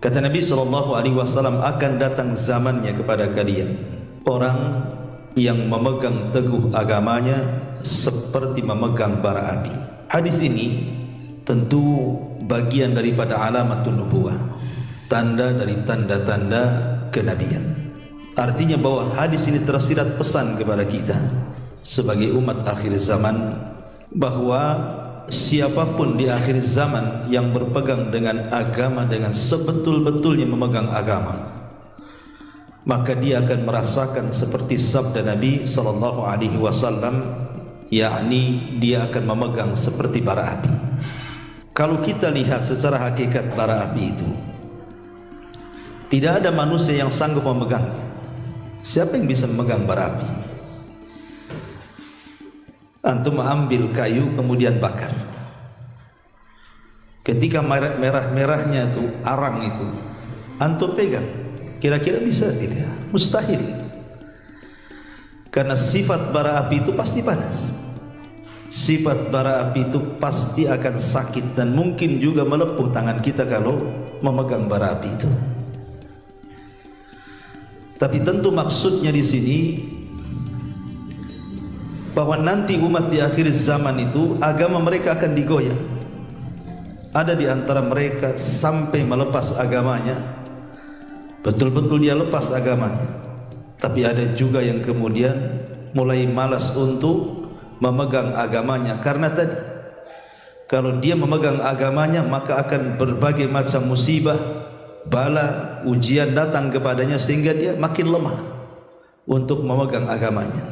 Kata Nabi SAW, akan datang zamannya kepada kalian orang yang memegang teguh agamanya seperti memegang bara api. Hadis ini tentu bagian daripada alamatun nubuwah, tanda dari tanda-tanda kenabian. Artinya bahwa hadis ini tersirat pesan kepada kita sebagai umat akhir zaman, bahwa siapapun di akhir zaman yang berpegang dengan agama dengan sebetul-betulnya memegang agama, maka dia akan merasakan seperti sabda Nabi SAW, yakni dia akan memegang seperti bara api. Kalau kita lihat secara hakikat bara api itu, tidak ada manusia yang sanggup memegangnya. Siapa yang bisa memegang bara api? Antum ambil kayu kemudian bakar. Ketika merah-merahnya itu, arang itu, antum pegang, kira-kira bisa tidak? Mustahil. Karena sifat bara api itu pasti panas. Sifat bara api itu pasti akan sakit dan mungkin juga melepuh tangan kita kalau memegang bara api itu. Tapi tentu maksudnya di sini bahwa nanti umat di akhir zaman itu agama mereka akan digoyah. Ada di antara mereka sampai melepas agamanya, betul-betul dia lepas agamanya. Tapi ada juga yang kemudian mulai malas untuk memegang agamanya, karena tadi kalau dia memegang agamanya maka akan berbagai macam musibah, bala, ujian datang kepadanya sehingga dia makin lemah untuk memegang agamanya.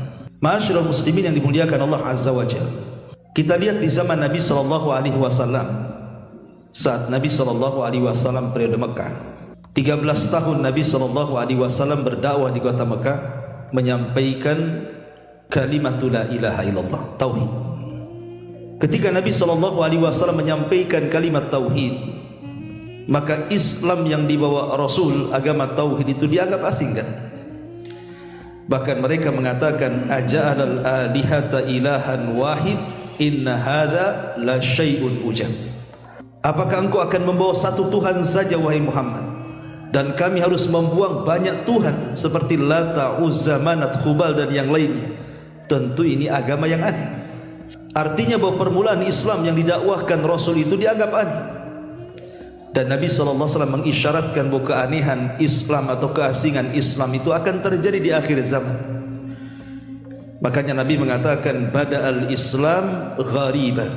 Ma'asyiral muslimin yang dimuliakan Allah Azza wa Jalla, kita lihat di zaman Nabi SAW, saat Nabi SAW periode Mekah, 13 tahun Nabi SAW berdakwah di kota Mekah, menyampaikan kalimat la ilaha illallah, tauhid. Ketika Nabi SAW menyampaikan kalimat tauhid, maka Islam yang dibawa Rasul, agama tauhid itu dianggap asing kan? Bahkan mereka mengatakan, aja'alal alihata ilahan wahid inna hadha la syai'un ujab. Apakah engkau akan membawa satu Tuhan saja wahai Muhammad, dan kami harus membuang banyak Tuhan seperti Lata, Uzza, Manat, Khubal dan yang lainnya? Tentu ini agama yang aneh. Artinya bahwa permulaan Islam yang didakwahkan Rasul itu dianggap aneh. Dan Nabi SAW mengisyaratkan bahwa keanehan Islam atau keasingan Islam itu akan terjadi di akhir zaman. Makanya Nabi mengatakan, bada'al Islam ghariba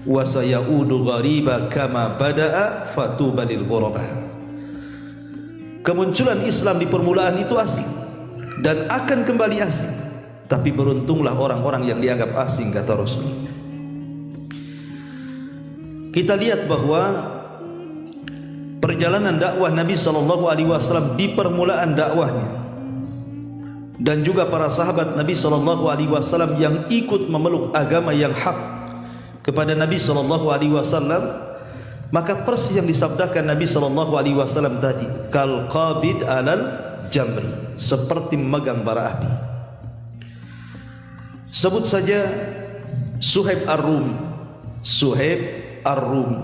wa sayaudu ghariba kama bada'a fatuba lil ghuraba. Kemunculan Islam di permulaan itu asing dan akan kembali asing. Tapi beruntunglah orang-orang yang dianggap asing, kata Rasul. Kita lihat bahwa perjalanan dakwah Nabi SAW di permulaan dakwahnya, dan juga para sahabat Nabi SAW yang ikut memeluk agama yang hak kepada Nabi SAW, maka persis yang disabdakan Nabi SAW tadi, kal qabid alal jamri, seperti memegang bara api. Sebut saja Suhaib Ar-Rumi, Suhaib Ar-Rumi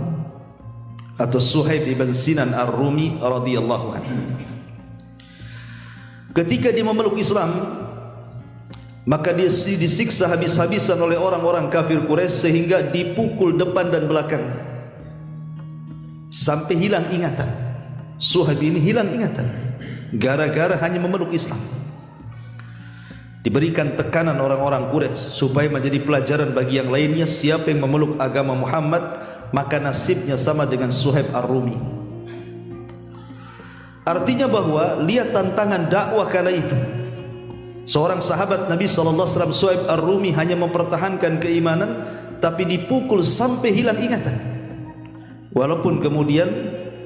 atau Suhaib ibn Sinan Ar-Rumi radhiyallahu anhu. Ketika dia memeluk Islam, maka dia disiksa habis-habisan oleh orang-orang kafir Quraisy sehingga dipukul depan dan belakangnya sampai hilang ingatan. Suhaib ini hilang ingatan gara-gara hanya memeluk Islam. Diberikan tekanan orang-orang Quraisy supaya menjadi pelajaran bagi yang lainnya, siapa yang memeluk agama Muhammad maka nasibnya sama dengan Suhaib Ar-Rumi. Artinya bahwa lihat tantangan dakwah kala itu. Seorang sahabat Nabi SAW, Suhaib Ar-Rumi, hanya mempertahankan keimanan tapi dipukul sampai hilang ingatan. Walaupun kemudian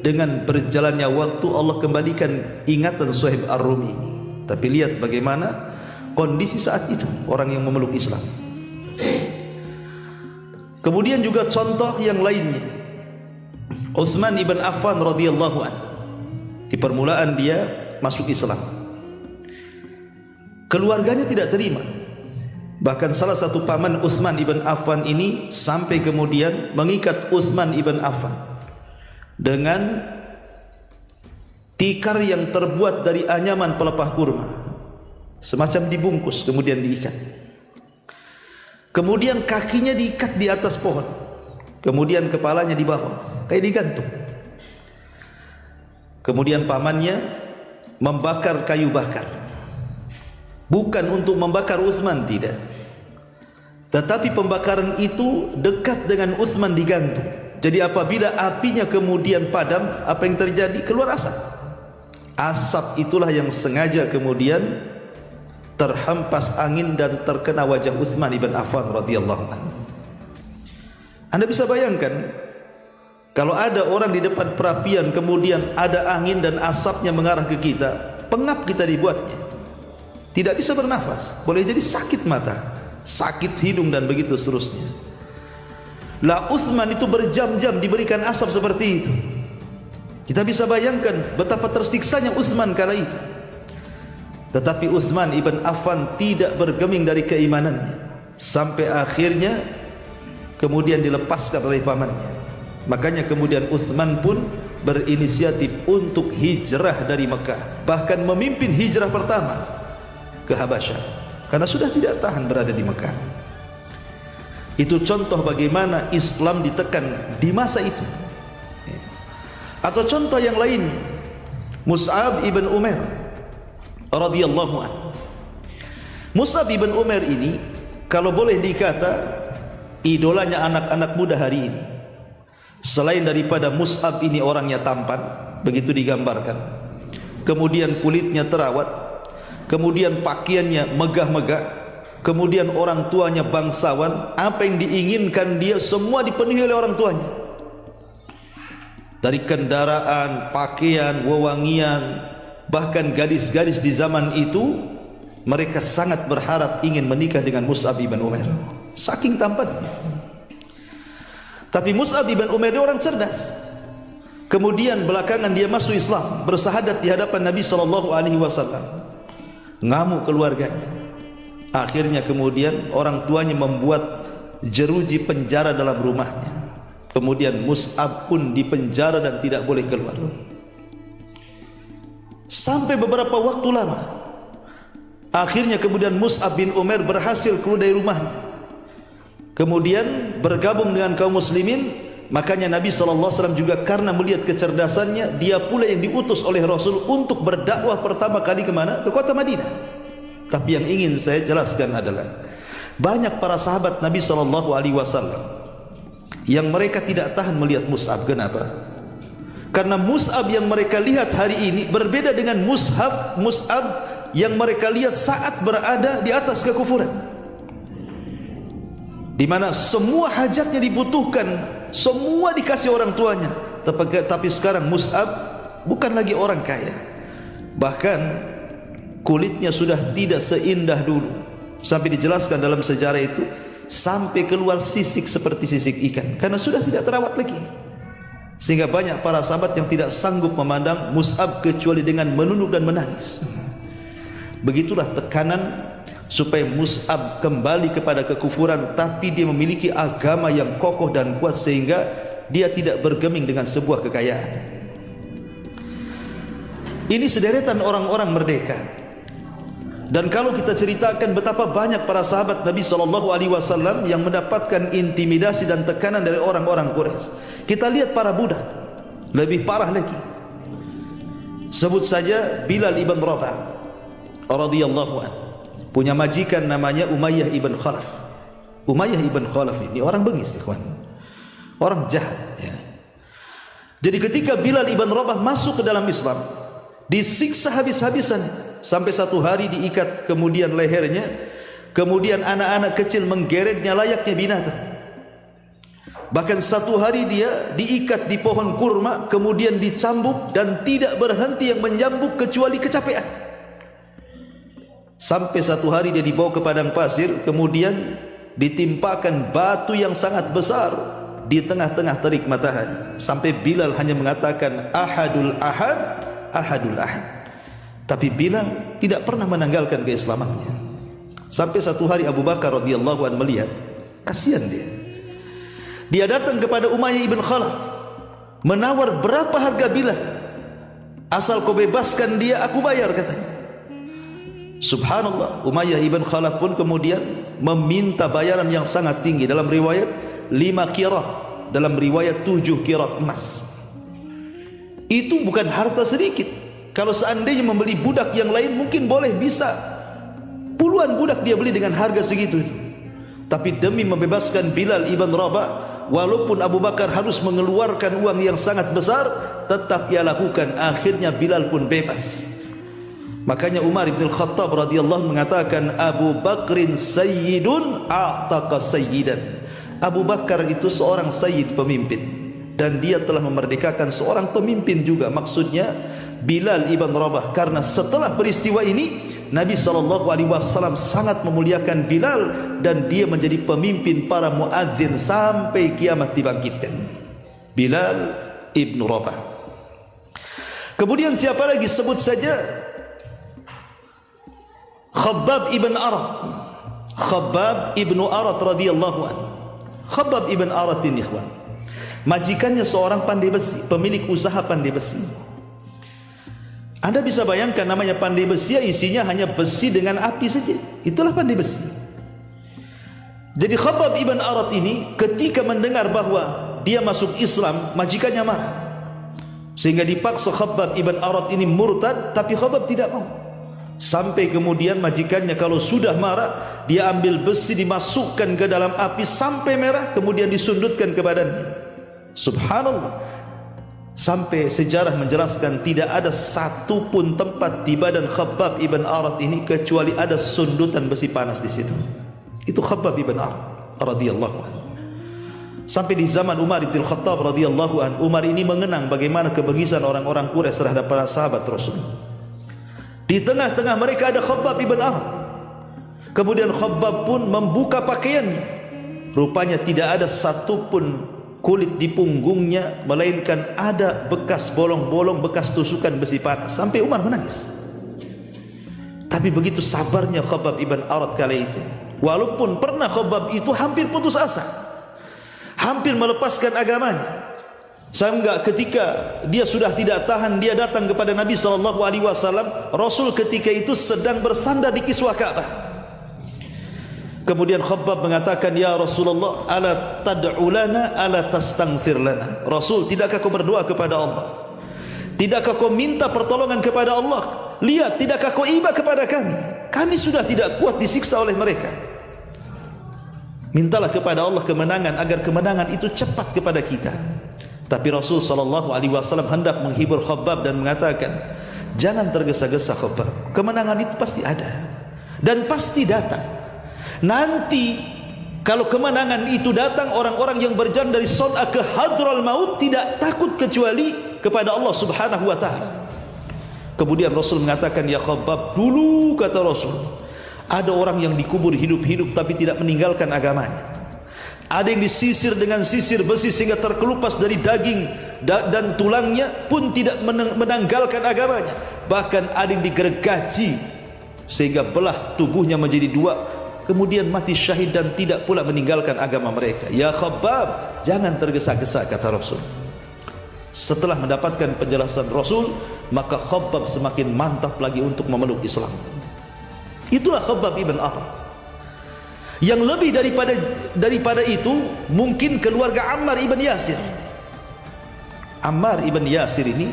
dengan berjalannya waktu Allah kembalikan ingatan Suhaib Ar-Rumi ini. Tapi lihat bagaimana kondisi saat itu orang yang memeluk Islam. Kemudian juga contoh yang lainnya, Utsman ibn Affan radhiyallahu anhu. Di permulaan dia masuk Islam, keluarganya tidak terima. Bahkan salah satu paman Utsman ibn Affan ini sampai kemudian mengikat Utsman ibn Affan dengan tikar yang terbuat dari anyaman pelepah kurma, semacam dibungkus kemudian diikat. Kemudian kakinya diikat di atas pohon, kemudian kepalanya di bawah kayak digantung. Kemudian pamannya membakar kayu bakar, bukan untuk membakar Utsman, tidak, tetapi pembakaran itu dekat dengan Utsman digantung. Jadi apabila apinya kemudian padam, apa yang terjadi? Keluar asap. Asap itulah yang sengaja kemudian terhempas angin dan terkena wajah Utsman ibn Affan radhiyallahu anhu. Anda bisa bayangkan kalau ada orang di depan perapian kemudian ada angin dan asapnya mengarah ke kita, pengap kita dibuatnya, tidak bisa bernafas, boleh jadi sakit mata, sakit hidung dan begitu seterusnya. Lah Utsman itu berjam-jam diberikan asap seperti itu. Kita bisa bayangkan betapa tersiksanya Utsman kala itu. Tetapi Utsman ibn Affan tidak bergeming dari keimanannya sampai akhirnya kemudian dilepaskan oleh pamannya. Makanya kemudian Utsman pun berinisiatif untuk hijrah dari Mekah, bahkan memimpin hijrah pertama ke Habasyah karena sudah tidak tahan berada di Mekah. Itu contoh bagaimana Islam ditekan di masa itu. Atau contoh yang lainnya, Mus'ab ibn Umair radhiyallahu anhu. Mus'ab ibn Umair ini kalau boleh dikata idolanya anak-anak muda hari ini. Selain daripada Mus'ab ini orangnya tampan, begitu digambarkan, kemudian kulitnya terawat, kemudian pakaiannya megah-megah, kemudian orang tuanya bangsawan, apa yang diinginkan dia semua dipenuhi oleh orang tuanya. Dari kendaraan, pakaian, wewangian, bahkan gadis-gadis di zaman itu mereka sangat berharap ingin menikah dengan Mus'ab ibn Umair, saking tampannya. Tapi Mus'ab ibn Umair dia orang cerdas. Kemudian belakangan dia masuk Islam, bersahadat di hadapan Nabi SAW. Ngamuk keluarganya. Akhirnya kemudian orang tuanya membuat jeruji penjara dalam rumahnya. Kemudian Mus'ab pun dipenjara dan tidak boleh keluar sampai beberapa waktu lama. Akhirnya kemudian Mus'ab bin Umair berhasil keluar dari rumahnya, kemudian bergabung dengan kaum muslimin. Makanya Nabi SAW juga karena melihat kecerdasannya, dia pula yang diutus oleh Rasul untuk berdakwah pertama kali kemana? Ke kota Madinah. Tapi yang ingin saya jelaskan adalah banyak para sahabat Nabi SAW yang mereka tidak tahan melihat Mus'ab. Kenapa? Karena Mus'ab yang mereka lihat hari ini berbeda dengan Mus'ab yang mereka lihat saat berada di atas kekufuran, di mana semua hajatnya dibutuhkan, semua dikasih orang tuanya. Tapi sekarang Mus'ab bukan lagi orang kaya, bahkan kulitnya sudah tidak seindah dulu, sampai dijelaskan dalam sejarah itu sampai keluar sisik seperti sisik ikan karena sudah tidak terawat lagi. Sehingga banyak para sahabat yang tidak sanggup memandang Mus'ab kecuali dengan menunduk dan menangis. Begitulah tekanan supaya Mus'ab kembali kepada kekufuran, tapi dia memiliki agama yang kokoh dan kuat sehingga dia tidak bergeming dengan sebuah kekayaan. Ini sederetan orang-orang merdeka. Dan kalau kita ceritakan betapa banyak para sahabat Nabi SAW yang mendapatkan intimidasi dan tekanan dari orang-orang Quraisy, kita lihat para budak lebih parah lagi. Sebut saja Bilal ibn Rabah radhiyallahu anhu, punya majikan namanya Umayyah ibn Khalaf. Umayyah ibn Khalaf ini orang bengis, ikhwan, orang jahat ya. Jadi ketika Bilal ibn Rabah masuk ke dalam Islam, disiksa habis-habisan sampai satu hari diikat kemudian lehernya, kemudian anak-anak kecil menggeretnya layaknya binatang. Bahkan satu hari dia diikat di pohon kurma, kemudian dicambuk dan tidak berhenti yang menyambuk kecuali kecapean. Sampai satu hari dia dibawa ke padang pasir, kemudian ditimpakan batu yang sangat besar di tengah-tengah terik matahari, sampai Bilal hanya mengatakan ahadul ahad, ahadul ahad. Tapi Bilal tidak pernah menanggalkan keislamannya. Sampai satu hari Abu Bakar radhiyallahu anhu melihat, kasihan dia datang kepada Umayyah ibn Khalaf, menawar berapa harga Bilal, asal kau bebaskan dia aku bayar, katanya. Subhanallah, Umayyah ibn Khalaf pun kemudian meminta bayaran yang sangat tinggi. Dalam riwayat 5 qirat, dalam riwayat 7 qirat emas. Itu bukan harta sedikit. Kalau seandainya membeli budak yang lain mungkin boleh, bisa puluhan budak dia beli dengan harga segitu. Tapi demi membebaskan Bilal ibn Rabah, walaupun Abu Bakar harus mengeluarkan uang yang sangat besar, tetap ia lakukan. Akhirnya Bilal pun bebas. Makanya Umar bin Khattab radhiyallahu mengatakan, Abu Bakrin sayyidun a'taqa sayyidan. Abu Bakar itu seorang sayyid, pemimpin, dan dia telah memerdekakan seorang pemimpin juga. Maksudnya Bilal ibn Rabah. Karena setelah peristiwa ini Nabi SAW sangat memuliakan Bilal, dan dia menjadi pemimpin para muadzin sampai kiamat dibangkitkan. Bilal ibn Rabah. Kemudian siapa lagi? Sebut saja Khabbab ibn Arat. Khabbab ibn Arat radhiyallahu anhu. Khabbab ibn Arat ini, ikhwan, majikannya seorang pandai besi, pemilik usaha pandai besi. Anda bisa bayangkan, namanya pandai besi, isinya hanya besi dengan api saja. Itulah pandai besi. Jadi Khabbab ibn Arat ini ketika mendengar bahwa dia masuk Islam, majikannya marah, sehingga dipaksa Khabbab ibn Arat ini murtad. Tapi Khabbab tidak mau. Sampai kemudian majikannya kalau sudah marah, dia ambil besi, dimasukkan ke dalam api sampai merah, kemudian disundutkan ke badannya. Subhanallah. Sampai sejarah menjelaskan tidak ada satu pun tempat di badan Khabbab ibn Arat ini kecuali ada sundutan besi panas di situ. Itu Khabbab ibn Arat radhiyallahu anhu. Sampai di zaman Umar bin Khattab radhiyallahu anhu, Umar ini mengenang bagaimana kebengisan orang-orang Quraisy terhadap para sahabat Rasul. Di tengah-tengah mereka ada Khabbab ibn Arat. Kemudian Khabbab pun membuka pakaiannya. Rupanya tidak ada satu pun kulit di punggungnya, melainkan ada bekas bolong-bolong, bekas tusukan besi panas. Sampai Umar menangis. Tapi begitu sabarnya Khabbab ibn Arat kali itu. Walaupun pernah Khabbab itu hampir putus asa, hampir melepaskan agamanya. Sehingga ketika dia sudah tidak tahan, dia datang kepada Nabi SAW. Rasul ketika itu sedang bersandar di kiswah Ka'bah. Kemudian Khabbab mengatakan, ya Rasulullah, ala tad'u lana, ala tastaghfir lana. Rasul, tidakkah kau berdoa kepada Allah? Tidakkah kau minta pertolongan kepada Allah? Lihat, tidakkah kau iba kepada kami? Kami sudah tidak kuat disiksa oleh mereka. Mintalah kepada Allah kemenangan, agar kemenangan itu cepat kepada kita. Tapi Rasul SAW hendak menghibur Khabbab dan mengatakan, jangan tergesa-gesa Khabbab, kemenangan itu pasti ada dan pasti datang. Nanti kalau kemenangan itu datang, orang-orang yang berjalan dari Son'a ke Hadral Maut tidak takut kecuali kepada Allah Subhanahu wa ta'ala. Kemudian Rasul mengatakan, ya Khabbab, dulu kata Rasul, ada orang yang dikubur hidup-hidup tapi tidak meninggalkan agamanya. Ada yang disisir dengan sisir besi sehingga terkelupas dari daging dan tulangnya pun tidak menanggalkan agamanya. Bahkan ada yang digergaji sehingga belah tubuhnya menjadi dua, kemudian mati syahid dan tidak pula meninggalkan agama mereka. Ya Khabbab, jangan tergesa-gesa, kata Rasul. Setelah mendapatkan penjelasan Rasul, maka Khabbab semakin mantap lagi untuk memeluk Islam. Itulah Khabbab ibn Arat. Yang lebih daripada itu mungkin keluarga Ammar ibn Yasir. Ammar ibn Yasir ini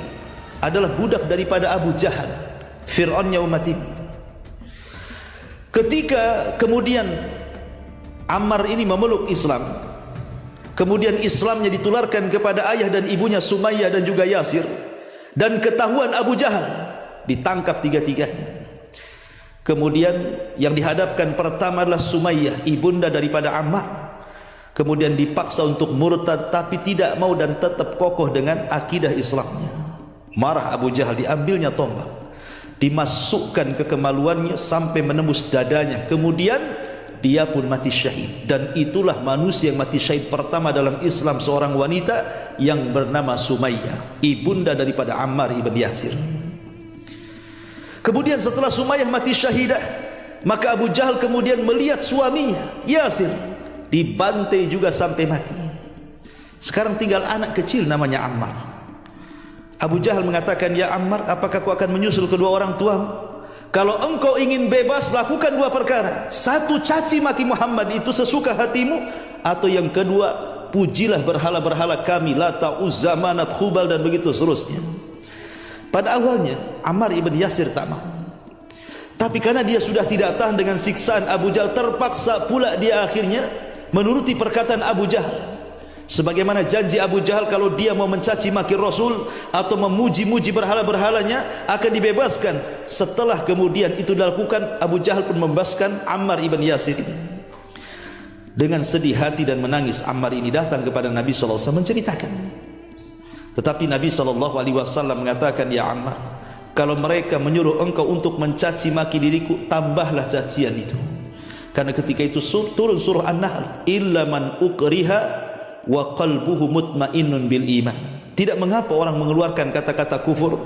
adalah budak daripada Abu Jahal, Fir'aunnya umat ini. Ketika kemudian Ammar ini memeluk Islam, kemudian Islamnya ditularkan kepada ayah dan ibunya Sumayyah dan juga Yasir, dan ketahuan Abu Jahal, ditangkap tiga-tiganya. Kemudian yang dihadapkan pertama adalah Sumayyah, ibunda daripada Ammar. kemudian dipaksa untuk murtad tapi tidak mau dan tetap kokoh dengan akidah Islamnya. Marah Abu Jahal, diambilnya tombak, dimasukkan ke kemaluannya sampai menembus dadanya, kemudian dia pun mati syahid. Dan itulah manusia yang mati syahid pertama dalam Islam, seorang wanita yang bernama Sumayyah, ibunda daripada Ammar ibn Yasir. Kemudian setelah Sumayyah mati syahidah, maka Abu Jahal kemudian melihat suaminya Yasir dibantai juga sampai mati. Sekarang tinggal anak kecil namanya Ammar. Abu Jahal mengatakan, ya Ammar, apakah kau akan menyusul kedua orang tuamu? Kalau engkau ingin bebas, lakukan dua perkara. Satu, caci maki Muhammad itu sesuka hatimu. Atau yang kedua, pujilah berhala-berhala kami, Lata, Uzza, Manat, Khubal, dan begitu seterusnya. Pada awalnya Ammar ibn Yasir tak mau, tapi karena dia sudah tidak tahan dengan siksaan Abu Jahal, terpaksa pula dia akhirnya menuruti perkataan Abu Jahal. Sebagaimana janji Abu Jahal, kalau dia mau mencaci maki Rasul atau memuji-muji berhala-berhalanya akan dibebaskan. Setelah kemudian itu dilakukan, Abu Jahal pun membebaskan Ammar ibn Yasir ini. Dengan sedih hati dan menangis, Ammar ini datang kepada Nabi SAW menceritakan. Tetapi Nabi SAW mengatakan, ya Ammar, kalau mereka menyuruh engkau untuk mencaci maki diriku, tambahlah cacian itu. Karena ketika itu turun surah An-Nahl, illa man ukriha wa qalbuhu mutmainnun bil iman. Tidak mengapa orang mengeluarkan kata-kata kufur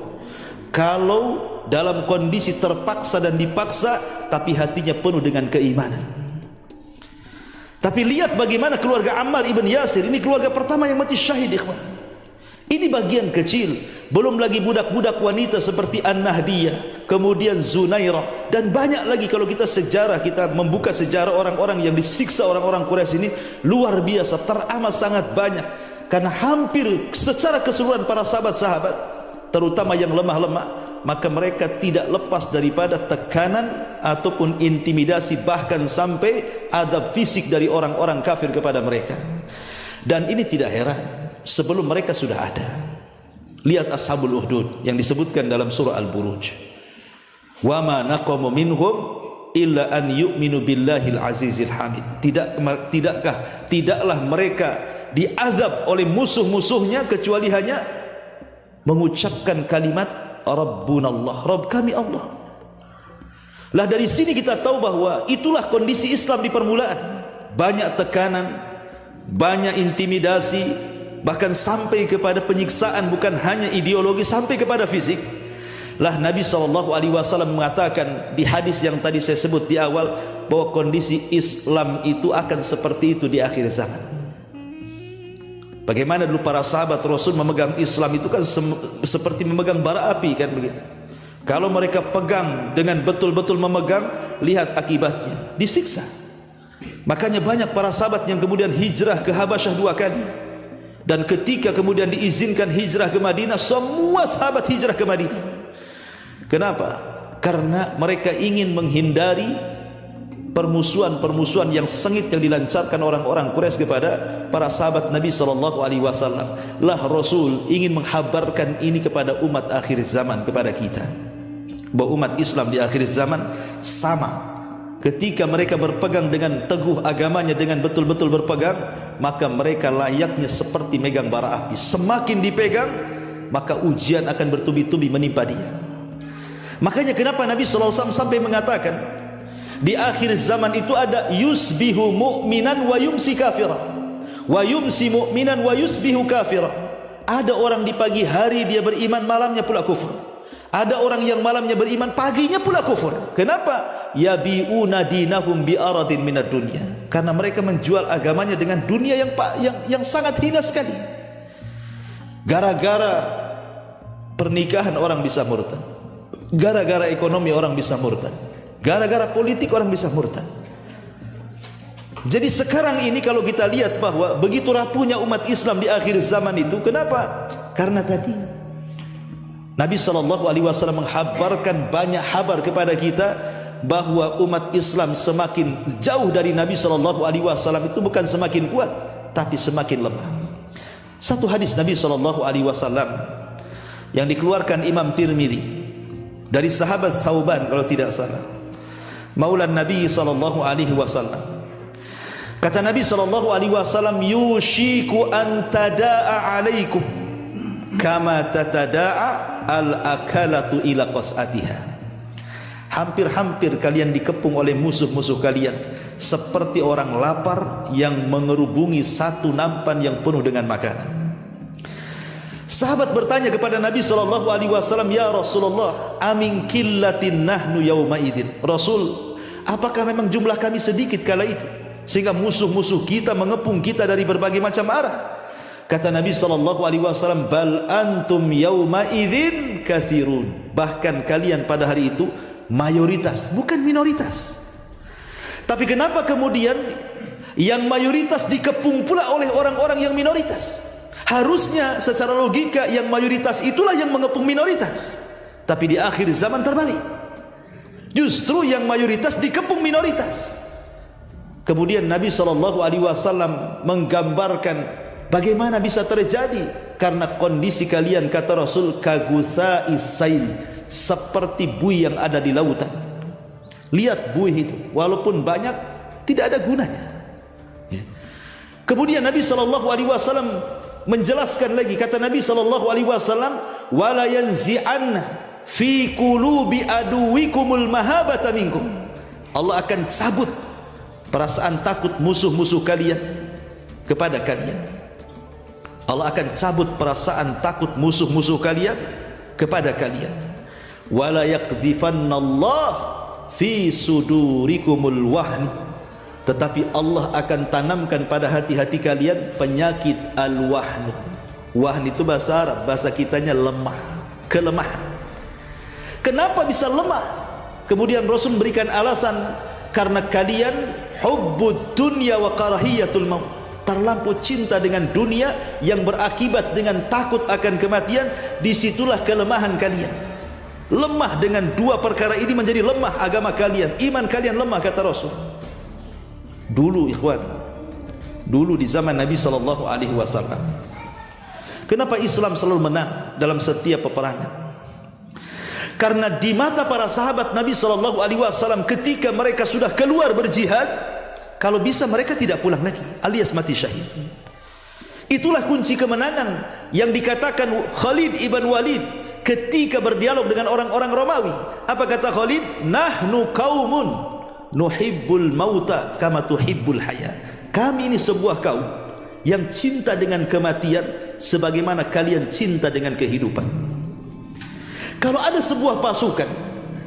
kalau dalam kondisi terpaksa dan dipaksa, tapi hatinya penuh dengan keimanan. Tapi lihat bagaimana keluarga Ammar ibn Yasir, ini keluarga pertama yang mati syahid, ikhwan. Ini bagian kecil, belum lagi budak-budak wanita seperti An-Nahdiyah, kemudian Zunairah, dan banyak lagi. Kalau kita membuka sejarah orang-orang yang disiksa orang-orang Quraisy ini, luar biasa, teramat sangat banyak. Karena hampir secara keseluruhan para sahabat-sahabat, terutama yang lemah-lemah, maka mereka tidak lepas daripada tekanan ataupun intimidasi, bahkan sampai adab fisik dari orang-orang kafir kepada mereka. Dan ini tidak heran, sebelum mereka sudah ada. Lihat Ashabul Ukhdud yang disebutkan dalam surah Al-Buruj. Wa ma naqamu minhum illa an yu'minu billahil azizil hamid. Tidaklah mereka diazab oleh musuh-musuhnya kecuali hanya mengucapkan kalimat Rabbunallah, Rabb kami Allah. Lah dari sini kita tahu bahwa itulah kondisi Islam di permulaan. Banyak tekanan, banyak intimidasi, bahkan sampai kepada penyiksaan, bukan hanya ideologi, sampai kepada fisik. Lah Nabi SAW mengatakan di hadis yang tadi saya sebut di awal, bahwa kondisi Islam itu akan seperti itu di akhir zaman. Bagaimana dulu para sahabat Rasul memegang Islam itu kan seperti memegang bara api, kan begitu. Kalau mereka pegang dengan betul-betul memegang, lihat akibatnya, disiksa. Makanya banyak para sahabat yang kemudian hijrah ke Habasyah 2 kali. Dan ketika kemudian diizinkan hijrah ke Madinah, semua sahabat hijrah ke Madinah. Kenapa? Karena mereka ingin menghindari permusuhan-permusuhan yang sengit yang dilancarkan orang-orang Quraisy kepada para sahabat Nabi SAW. Lah Rasul ingin menghabarkan ini kepada umat akhir zaman, kepada kita, bahwa umat Islam di akhir zaman sama. Ketika mereka berpegang dengan teguh agamanya, dengan betul-betul berpegang, maka mereka layaknya seperti megang bara api. Semakin dipegang, maka ujian akan bertubi-tubi menimpa dia. Makanya kenapa Nabi SAW sampai mengatakan, di akhir zaman itu ada yusbihu mu'minan wa yumsi kafirah, wa yumsi mu'minan wa yusbihu kafirah. Ada orang di pagi hari dia beriman, malamnya pula kufur. Ada orang yang malamnya beriman, paginya pula kufur. Kenapa? Yabi'una dinahum bi'aradin minad dunya. Karena mereka menjual agamanya dengan dunia yang sangat hina sekali. Gara-gara pernikahan orang bisa murtad, gara-gara ekonomi orang bisa murtad, gara-gara politik orang bisa murtad. Jadi sekarang ini kalau kita lihat bahwa begitu rapuhnya umat Islam di akhir zaman itu, kenapa? Karena tadi Nabi SAW menghabarkan banyak kabar kepada kita bahwa umat Islam semakin jauh dari Nabi SAW itu bukan semakin kuat, tapi semakin lemah. Satu hadis Nabi SAW yang dikeluarkan Imam Tirmidzi dari sahabat Thauban kalau tidak salah, Maulan Nabi SAW, Kata Nabi SAW, yushiku an tada'a alaikum kama tatada'a al-akalatu ila qas'atiha. Hampir-hampir kalian dikepung oleh musuh-musuh kalian seperti orang lapar yang mengerubungi satu nampan yang penuh dengan makanan. Sahabat bertanya kepada Nabi SAW, ya Rasulullah, amin killatin nahnu yawma idin. Rasul, apakah memang jumlah kami sedikit kala itu sehingga musuh-musuh kita mengepung kita dari berbagai macam arah? Kata Nabi SAW, bal antum yawma idin kathirun. Bahkan kalian pada hari itu mayoritas, bukan minoritas. Tapi kenapa kemudian yang mayoritas dikepung pula oleh orang-orang yang minoritas? Harusnya secara logika yang mayoritas itulah yang mengepung minoritas. Tapi di akhir zaman terbalik, justru yang mayoritas dikepung minoritas. Kemudian Nabi SAW menggambarkan bagaimana bisa terjadi, karena kondisi kalian, kata Rasul, kagutha'is sail, seperti buih yang ada di lautan. Lihat buih itu, walaupun banyak tidak ada gunanya. Kemudian Nabi SAW menjelaskan lagi, kata Nabi SAW, wala yanzi'anna fi qulubi aduwikumul mahabata minkum. Allah akan cabut perasaan takut musuh-musuh kalian kepada kalian. Allah akan cabut perasaan takut musuh-musuh kalian kepada kalian. Wala yakdhifannallah fi sudurikumul wahni. Tetapi Allah akan tanamkan pada hati-hati kalian penyakit al-wahn. Wahn itu bahasa Arab, bahasa kitanya lemah, kelemahan. Kenapa bisa lemah? Kemudian Rasul memberikan alasan, karena kalian hubbud dunya wa karahiyatul maut, terlampau cinta dengan dunia yang berakibat dengan takut akan kematian. Disitulah kelemahan kalian. Lemah dengan dua perkara ini menjadi lemah agama kalian, iman kalian lemah, kata Rasul. Dulu ikhwan, dulu di zaman Nabi SAW, kenapa Islam selalu menang dalam setiap peperangan? Karena di mata para sahabat Nabi SAW, ketika mereka sudah keluar berjihad, kalau bisa mereka tidak pulang lagi, alias mati syahid. Itulah kunci kemenangan yang dikatakan Khalid ibn Walid ketika berdialog dengan orang-orang Romawi. Apa kata Khalid? Nahnu qaumun nuhibbul mauta kama tuhibbul haya. Kami ini sebuah kaum yang cinta dengan kematian sebagaimana kalian cinta dengan kehidupan. Kalau ada sebuah pasukan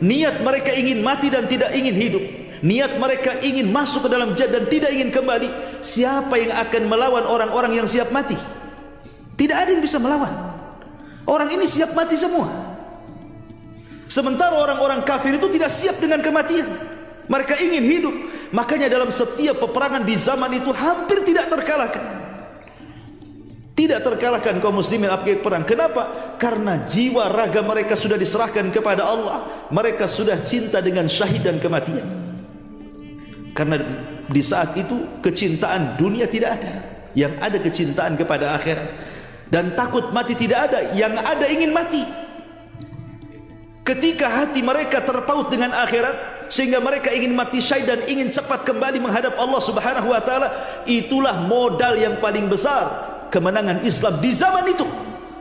niat mereka ingin mati dan tidak ingin hidup, niat mereka ingin masuk ke dalam jihad dan tidak ingin kembali, siapa yang akan melawan orang-orang yang siap mati? Tidak ada yang bisa melawan. Orang ini siap mati semua. Sementara orang-orang kafir itu tidak siap dengan kematian, mereka ingin hidup. Makanya dalam setiap peperangan di zaman itu hampir tidak terkalahkan. Tidak terkalahkan kaum muslimin apabila perang. Kenapa? Karena jiwa raga mereka sudah diserahkan kepada Allah. Mereka sudah cinta dengan syahid dan kematian. Karena di saat itu kecintaan dunia tidak ada, yang ada kecintaan kepada akhirat. Dan takut mati tidak ada, yang ada ingin mati. Ketika hati mereka terpaut dengan akhirat, sehingga mereka ingin mati syahid dan ingin cepat kembali menghadap Allah Subhanahu wa taala, itulah modal yang paling besar kemenangan Islam di zaman itu.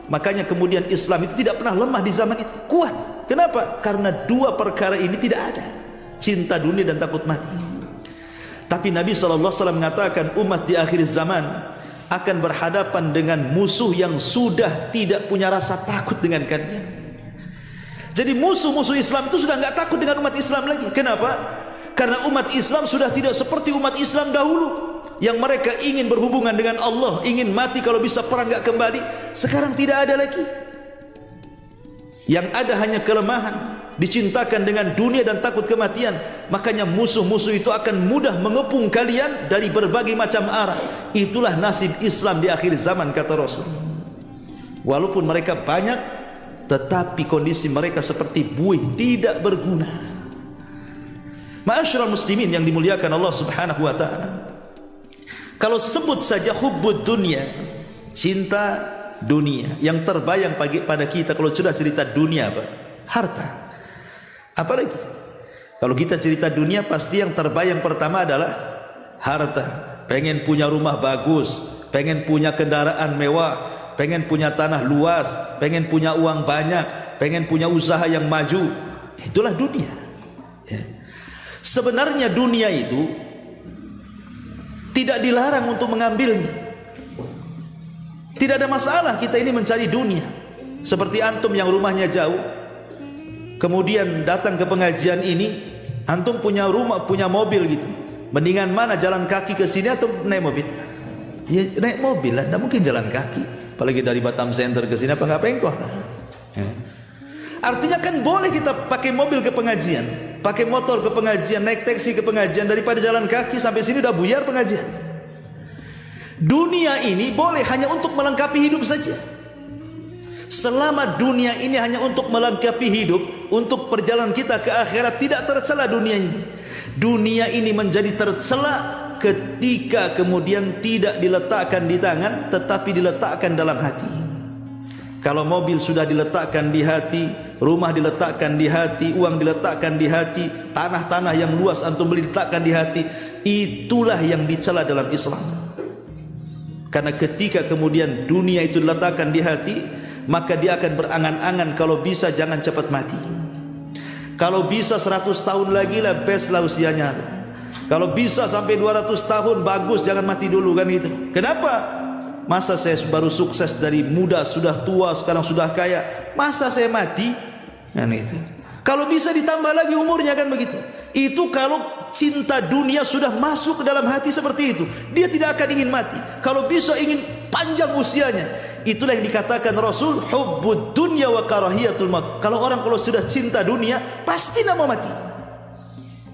Makanya kemudian Islam itu tidak pernah lemah di zaman itu, kuat. Kenapa? Karena dua perkara ini tidak ada, cinta dunia dan takut mati. Tapi Nabi SAW mengatakan umat di akhir zaman akan berhadapan dengan musuh yang sudah tidak punya rasa takut dengan kalian. Jadi musuh-musuh Islam itu sudah enggak takut dengan umat Islam lagi. Kenapa? Karena umat Islam sudah tidak seperti umat Islam dahulu, yang mereka ingin berhubungan dengan Allah, ingin mati kalau bisa perang enggak kembali. Sekarang tidak ada lagi. Yang ada hanya kelemahan, dicintakan dengan dunia dan takut kematian. Makanya musuh-musuh itu akan mudah mengepung kalian dari berbagai macam arah. Itulah nasib Islam di akhir zaman, kata Rasul. Walaupun mereka banyak, tetapi kondisi mereka seperti buih, tidak berguna. Ma'asyiral muslimin yang dimuliakan Allah Subhanahu wa taala, kalau sebut saja hubbud dunia, cinta dunia, yang terbayang pada kita kalau sudah cerita dunia apa? Harta. Apalagi kalau kita cerita dunia, pasti yang terbayang pertama adalah harta. pengen punya rumah bagus, pengen punya kendaraan mewah, pengen punya tanah luas, pengen punya uang banyak, pengen punya usaha yang maju. Itulah dunia. Ya. Sebenarnya dunia itu tidak dilarang untuk mengambilnya. Tidak ada masalah kita ini mencari dunia. Seperti antum yang rumahnya jauh, kemudian datang ke pengajian ini, antum punya rumah, punya mobil gitu. Mendingan mana, jalan kaki ke sini atau naik mobil? Ya, naik mobil lah, tidak mungkin jalan kaki. Apalagi dari Batam Center ke sini, apa nggak pengkor? Ya. Artinya kan boleh kita pakai mobil ke pengajian, pakai motor ke pengajian, naik taksi ke pengajian, daripada jalan kaki sampai sini udah buyar pengajian. Dunia ini boleh hanya untuk melengkapi hidup saja. Selama dunia ini hanya untuk melengkapi hidup, untuk perjalanan kita ke akhirat, tidak tercela dunia ini. Dunia ini menjadi tercela ketika kemudian tidak diletakkan di tangan, tetapi diletakkan dalam hati. Kalau mobil sudah diletakkan di hati, rumah diletakkan di hati, uang diletakkan di hati, tanah-tanah yang luas antum beli diletakkan di hati, itulah yang dicela dalam Islam. Karena ketika kemudian dunia itu diletakkan di hati, maka dia akan berangan-angan kalau bisa jangan cepat mati. Kalau bisa 100 tahun lagi lah, best lah usianya. Kalau bisa sampai 200 tahun, bagus, jangan mati dulu kan gitu. Kenapa? Masa saya baru sukses dari muda, sudah tua, sekarang sudah kaya, masa saya mati? Kan itu. Kalau bisa ditambah lagi umurnya kan begitu. Itu kalau cinta dunia sudah masuk ke dalam hati seperti itu, dia tidak akan ingin mati. Kalau bisa ingin panjang usianya. Itulah yang dikatakan Rasul, hubbud dunya wa karahiyatul maut. Kalau orang sudah cinta dunia, pasti tidak mau mati.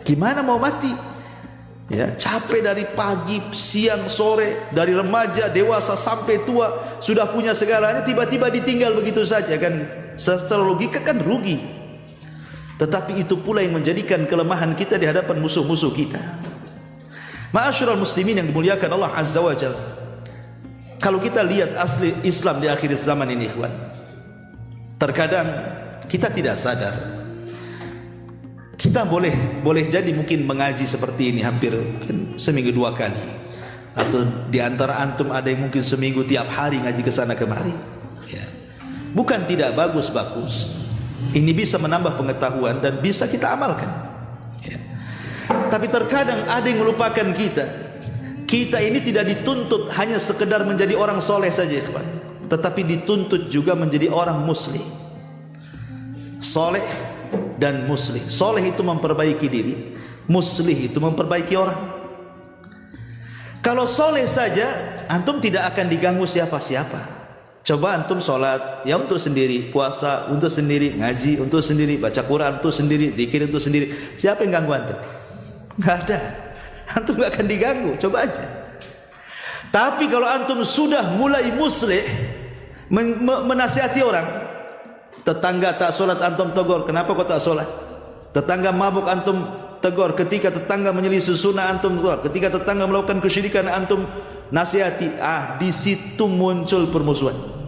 Gimana mau mati? Ya, capek dari pagi, siang, sore, dari remaja, dewasa sampai tua, sudah punya segalanya, tiba-tiba ditinggal begitu saja kan gitu. Secara logika kan rugi. Tetapi itu pula yang menjadikan kelemahan kita di hadapan musuh-musuh kita. Ma'asyiral muslimin yang dimuliakan Allah Azza wa Jalla. Kalau kita lihat asli Islam di akhir zaman ini, ikhwan, terkadang kita tidak sadar. Kita boleh jadi mungkin mengaji seperti ini hampir seminggu 2 kali, atau di antara antum ada yang mungkin seminggu tiap hari ngaji ke sana kemari. Ya. Bukan tidak bagus-bagus. Ini bisa menambah pengetahuan dan bisa kita amalkan. Ya. Tapi terkadang ada yang melupakan kita. Kita ini tidak dituntut hanya sekedar menjadi orang soleh saja, ikhwan, tetapi dituntut juga menjadi orang muslih. Soleh dan muslih. Soleh itu memperbaiki diri, muslih itu memperbaiki orang. Kalau soleh saja, antum tidak akan diganggu siapa-siapa. Coba antum sholat, ya untuk sendiri, puasa untuk sendiri, ngaji untuk sendiri, baca Quran untuk sendiri, zikir untuk sendiri. Siapa yang ganggu antum? Nggak ada. Antum gak akan diganggu, coba aja. Tapi kalau antum sudah mulai muslih, menasihati orang, tetangga tak solat antum tegur, kenapa kau tak solat? Tetangga mabuk antum tegur, ketika tetangga menyelisih sunnah antum tegur, ketika tetangga melakukan kesyirikan antum nasihati. Di situ muncul permusuhan.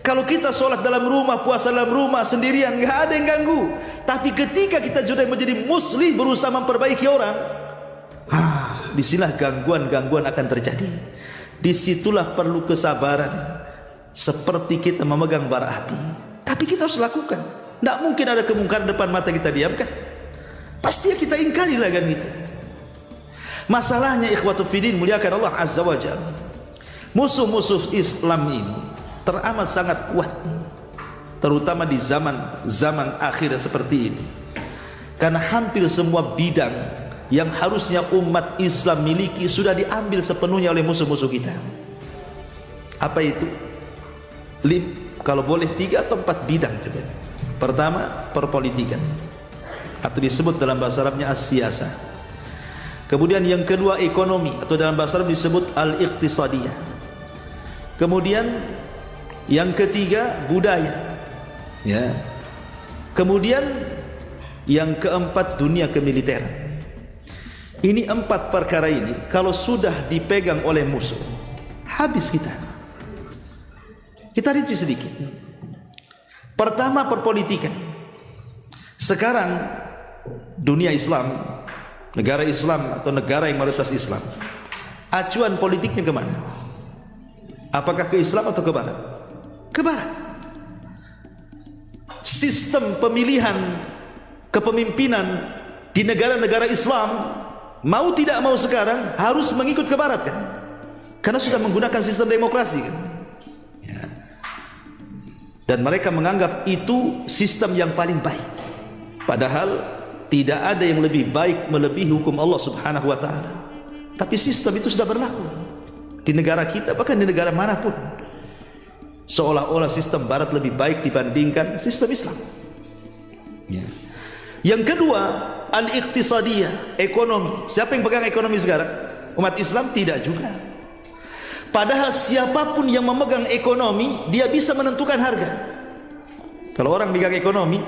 Kalau kita solat dalam rumah, puasa dalam rumah sendirian, nggak ada yang ganggu. Tapi ketika kita sudah menjadi muslih, berusaha memperbaiki orang, disinilah gangguan-gangguan akan terjadi. Disitulah perlu kesabaran, seperti kita memegang bara api. Tapi kita harus lakukan. Tidak mungkin ada kemungkaran depan mata kita diamkan. Pasti kita ingkari lah kan gitu. Masalahnya ikhwatu fiddin, muliakan Allah Azza wa Jalla, musuh-musuh Islam ini teramat sangat kuat, terutama di zaman akhir seperti ini. Karena hampir semua bidang yang harusnya umat Islam miliki sudah diambil sepenuhnya oleh musuh-musuh kita. Apa itu? Kalau boleh 3 atau 4 bidang coba. Pertama, perpolitikan, atau disebut dalam bahasa Arabnya as-siyasah. Kemudian yang kedua, ekonomi, atau dalam bahasa Arab disebut al-iqtisadiyah. Kemudian yang ketiga, budaya. Ya. Kemudian yang keempat, dunia kemiliteran. Ini 4 perkara ini kalau sudah dipegang oleh musuh, habis kita. Kita rinci sedikit. Pertama, perpolitikan. Sekarang dunia Islam negara Islam atau negara yang mayoritas Islam, acuan politiknya kemana? Apakah ke Islam atau ke Barat? Ke Barat. Sistem pemilihan kepemimpinan di negara-negara Islam, mau tidak mau sekarang harus mengikut ke Barat kan? Karena sudah menggunakan sistem demokrasi kan? Ya. Dan mereka menganggap itu sistem yang paling baik. Padahal tidak ada yang lebih baik melebihi hukum Allah Subhanahu wa taala. Tapi sistem itu sudah berlaku di negara kita, bahkan di negara manapun. Seolah-olah sistem Barat lebih baik dibandingkan sistem Islam. Ya. Yang kedua, al-iqtisadiyah, ekonomi. Siapa yang pegang ekonomi sekarang? Umat Islam? Tidak juga. Padahal siapapun yang memegang ekonomi, dia bisa menentukan harga. Kalau orang pegang ekonomi,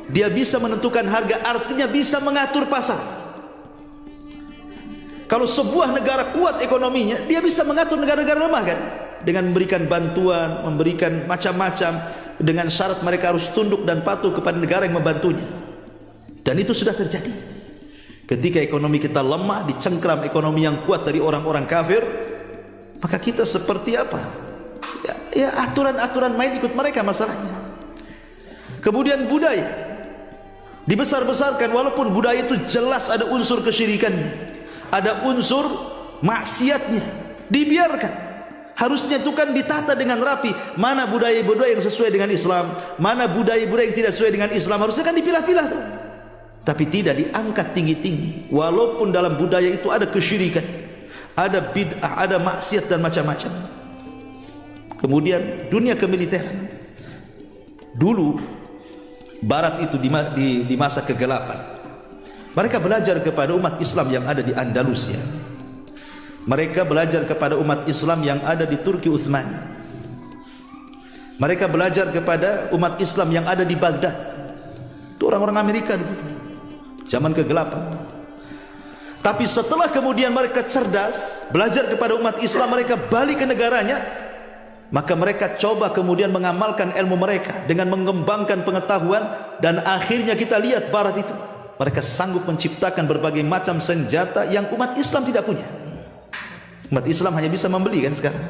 dia bisa menentukan harga, artinya bisa mengatur pasar. Kalau sebuah negara kuat ekonominya, dia bisa mengatur negara-negara lemah kan? Dengan memberikan bantuan, memberikan macam-macam, dengan syarat mereka harus tunduk dan patuh kepada negara yang membantunya. Dan itu sudah terjadi. Ketika ekonomi kita lemah, dicengkram ekonomi yang kuat dari orang-orang kafir, maka kita seperti apa? Ya aturan-aturan main ikut mereka masalahnya. Kemudian budaya dibesar-besarkan, walaupun budaya itu jelas ada unsur kesyirikannya, ada unsur maksiatnya, dibiarkan. Harusnya itu kan ditata dengan rapi. Mana budaya-budaya yang sesuai dengan Islam, mana budaya-budaya yang tidak sesuai dengan Islam, harusnya kan dipilah-pilah tuh. Tapi tidak diangkat tinggi-tinggi. Walaupun dalam budaya itu ada kesyirikan, ada bid'ah, ada maksiat dan macam-macam. Kemudian dunia kemiliteran. Dulu Barat itu di masa kegelapan, mereka belajar kepada umat Islam yang ada di Andalusia. Mereka belajar kepada umat Islam yang ada di Turki Utsmani. Mereka belajar kepada umat Islam yang ada di Baghdad. Itu orang-orang Amerika dulu, zaman kegelapan. Tapi setelah kemudian mereka cerdas, belajar kepada umat Islam, mereka balik ke negaranya, maka mereka coba kemudian mengamalkan ilmu mereka dengan mengembangkan pengetahuan, dan akhirnya kita lihat Barat itu, mereka sanggup menciptakan berbagai macam senjata yang umat Islam tidak punya. Umat Islam hanya bisa membeli kan sekarang,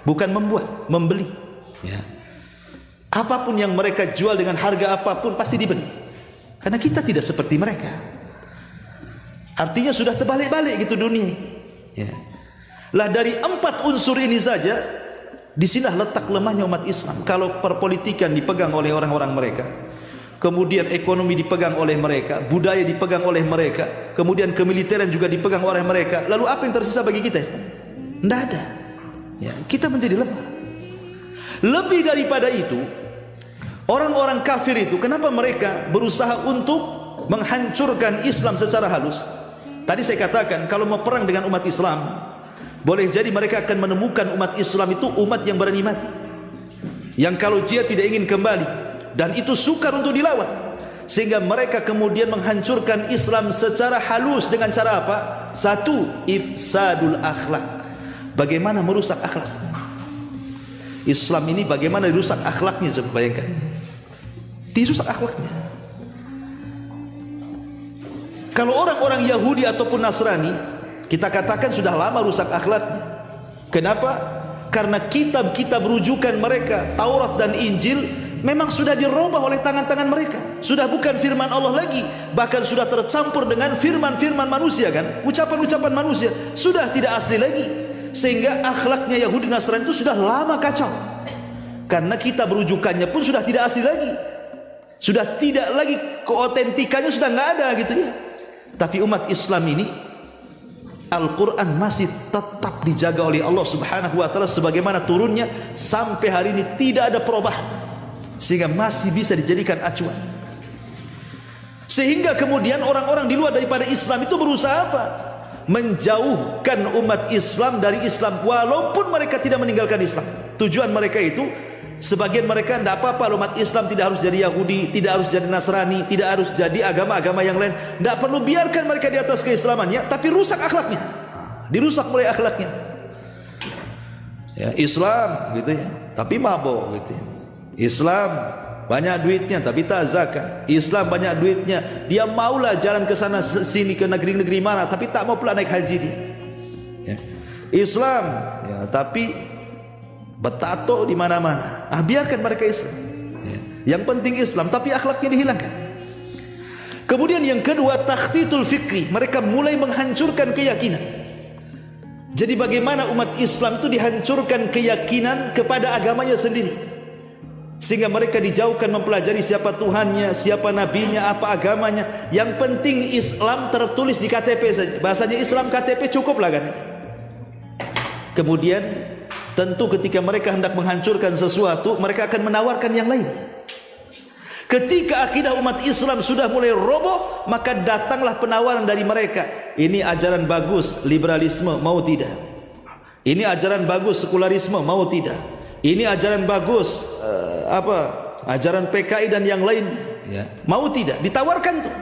bukan membuat, membeli. Ya. Apapun yang mereka jual dengan harga apapun pasti dibeli, karena kita tidak seperti mereka. Artinya sudah terbalik-balik gitu dunia. Ya. Lah dari 4 unsur ini saja, disinilah letak lemahnya umat Islam. Kalau perpolitikan dipegang oleh orang-orang mereka, kemudian ekonomi dipegang oleh mereka, budaya dipegang oleh mereka, kemudian kemiliteran juga dipegang oleh mereka, lalu apa yang tersisa bagi kita? Tidak ada. Ya, kita menjadi lemah. Lebih daripada itu, orang-orang kafir itu, kenapa mereka berusaha untuk menghancurkan Islam secara halus? Tadi saya katakan, kalau mau perang dengan umat Islam, boleh jadi mereka akan menemukan umat Islam itu umat yang berani mati, yang kalau dia tidak ingin kembali, dan itu sukar untuk dilawan, sehingga mereka kemudian menghancurkan Islam secara halus. Dengan cara apa? Satu, ifsadul akhlak. Bagaimana merusak akhlak Islam ini? Bagaimana dirusak akhlaknya? Coba bayangkan, dirusak akhlaknya. Kalau orang-orang Yahudi ataupun Nasrani, kita katakan sudah lama rusak akhlaknya. Kenapa? Karena kitab-kitab rujukan mereka, Taurat dan Injil, memang sudah dirubah oleh tangan-tangan mereka. Sudah bukan firman Allah lagi, bahkan sudah tercampur dengan firman-firman manusia kan, ucapan-ucapan manusia, sudah tidak asli lagi. Sehingga akhlaknya Yahudi Nasrani itu sudah lama kacau, karena kitab rujukannya pun sudah tidak asli lagi, sudah tidak lagi, keotentikannya sudah nggak ada gitu ya. Tapi umat Islam ini, Al-Quran masih tetap dijaga oleh Allah Subhanahu wa ta'ala sebagaimana turunnya sampai hari ini, tidak ada perubahan, sehingga masih bisa dijadikan acuan. Sehingga kemudian orang-orang di luar daripada Islam itu berusaha apa? Menjauhkan umat Islam dari Islam, walaupun mereka tidak meninggalkan Islam. Tujuan mereka itu, sebagian mereka tidak apa-apa, umat Islam tidak harus jadi Yahudi, tidak harus jadi Nasrani, tidak harus jadi agama-agama yang lain, tidak perlu, biarkan mereka di atas keislamannya, tapi rusak akhlaknya, dirusak mulai akhlaknya. Ya, Islam gitu ya, tapi mabok gitu ya. Islam banyak duitnya tapi tak zakat. Islam banyak duitnya, dia maulah jalan ke sana sini ke negeri-negeri mana tapi tak mau pula naik haji dia. Ya. Islam ya, tapi bertato di mana-mana. Biarkan mereka Islam. Ya. Yang penting Islam tapi akhlaknya dihilangkan. Kemudian yang kedua, takhtitul fikri, mereka mulai menghancurkan keyakinan. Jadi bagaimana umat Islam itu dihancurkan keyakinan kepada agamanya sendiri, sehingga mereka dijauhkan mempelajari siapa Tuhannya, siapa nabinya, apa agamanya. Yang penting Islam tertulis di KTP saja. Bahasanya Islam KTP cukuplah kan. Kemudian tentu ketika mereka hendak menghancurkan sesuatu, mereka akan menawarkan yang lain. Ketika akidah umat Islam sudah mulai roboh, maka datanglah penawaran dari mereka. Ini ajaran bagus, liberalisme, mau tidak? Ini ajaran bagus, sekularisme, mau tidak? Ini ajaran bagus, ajaran PKI dan yang lain, ya. Mau tidak? Ditawarkan tuh.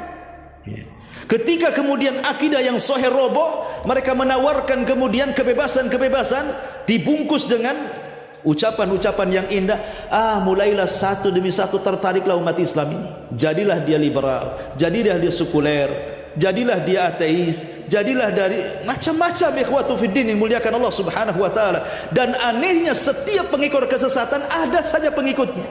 Ya. Ketika kemudian akidah yang sahih roboh, mereka menawarkan kemudian kebebasan-kebebasan dibungkus dengan ucapan-ucapan yang indah. Mulailah satu demi satu tertariklah umat Islam ini. Jadilah dia liberal, jadilah dia sekuler, jadilah dia ateis, jadilah dari macam-macam ikhwatu fiddin yang muliakan Allah Subhanahu wa taala. Dan anehnya setiap pengikut kesesatan ada saja pengikutnya.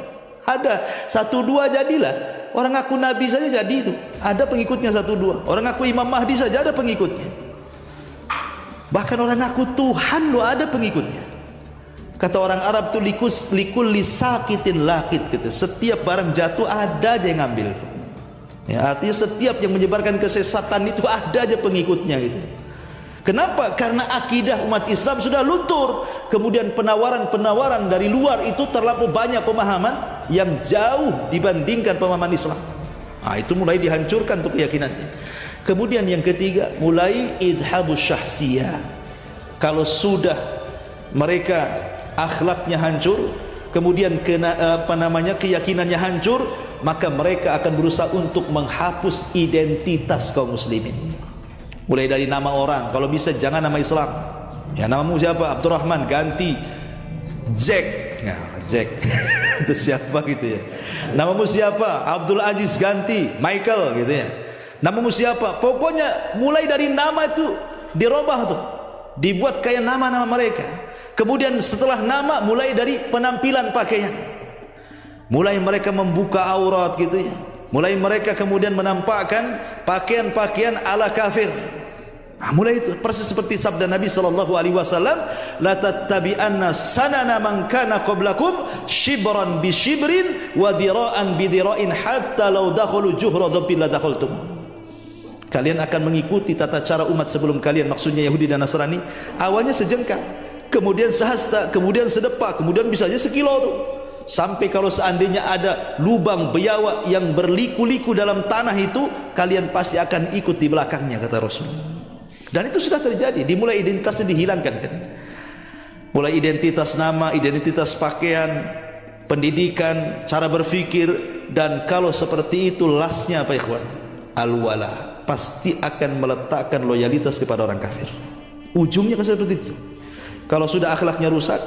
Ada satu dua jadilah. Orang ngaku nabi saja jadi itu, ada pengikutnya satu dua. Orang ngaku Imam Mahdi saja ada pengikutnya. Bahkan orang ngaku Tuhan lo ada pengikutnya. Kata orang Arab tu likul lisakitin lakit gitu. Setiap barang jatuh ada aja yang ngambil. Ya, artinya setiap yang menyebarkan kesesatan itu ada aja pengikutnya gitu. Kenapa? Karena akidah umat Islam sudah luntur. Kemudian penawaran-penawaran dari luar itu terlalu banyak pemahaman yang jauh dibandingkan pemahaman Islam. Itu mulai dihancurkan untuk keyakinannya. Kemudian yang ketiga, mulai idhabus syahsiyah. Kalau sudah mereka akhlaknya hancur, kemudian keyakinannya hancur, maka mereka akan berusaha untuk menghapus identitas kaum muslimin. Mulai dari nama orang, kalau bisa jangan nama Islam. Ya, namamu siapa? Abdurrahman, ganti Jack. Nah, Jack. Itu siapa gitu ya. Namamu siapa? Abdul Aziz, ganti Michael gitu ya. Namamu siapa? Pokoknya mulai dari nama itu dirubah tuh, dibuat kayak nama-nama mereka. Kemudian setelah nama, mulai dari penampilan pakaian. Mulai mereka membuka aurat gitu ya. Mulai mereka kemudian menampakkan pakaian-pakaian ala kafir. Mulai itu persis seperti sabda Nabi sallallahu alaihi wasallam, la tattabi'anna sanana man kana qablakum shibran bi shibrin wa dhira'an bi dhira'in hatta law dakhalu juhra dhabbin la dakhaltum. Kalian akan mengikuti tata cara umat sebelum kalian, maksudnya Yahudi dan Nasrani. Awalnya sejengkal, kemudian sehasta, kemudian sedepak, kemudian bisa saja sekilo tuh. Sampai kalau seandainya ada lubang biawak yang berliku-liku dalam tanah itu, kalian pasti akan ikut di belakangnya, kata Rasul. Dan itu sudah terjadi. Dimulai identitasnya dihilangkan kan. Mulai identitas nama, identitas pakaian, pendidikan, cara berfikir. Dan kalau seperti itu, lasnya apa ikhwan? Al-wala. Pasti akan meletakkan loyalitas kepada orang kafir. Ujungnya kan seperti itu. Kalau sudah akhlaknya rusak,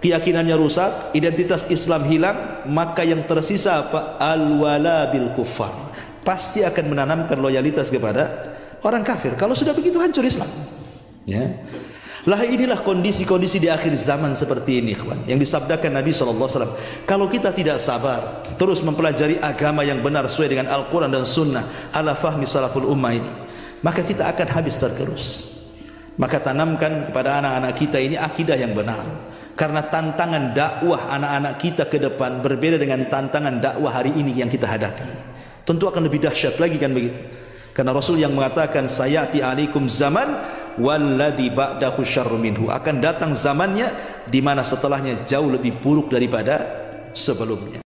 keyakinannya rusak, identitas Islam hilang, maka yang tersisa apa? Al-wala bil kuffar. Pasti akan menanamkan loyalitas kepada orang kafir. Kalau sudah begitu hancur Islam. Ya. Lah inilah kondisi-kondisi di akhir zaman seperti ini, ikhwan, yang disabdakan Nabi SAW. Kalau kita tidak sabar terus mempelajari agama yang benar sesuai dengan Al-Quran dan Sunnah ala fahmi salaful ummah ini, maka kita akan habis tergerus. Maka tanamkan kepada anak-anak kita ini akidah yang benar. Karena tantangan dakwah anak-anak kita ke depan berbeda dengan tantangan dakwah hari ini yang kita hadapi. Tentu akan lebih dahsyat lagi kan begitu. Karena Rasul yang mengatakan sayati alaikum zaman walladzi ba'dahu syarrun minhu, akan datang zamannya di mana setelahnya jauh lebih buruk daripada sebelumnya.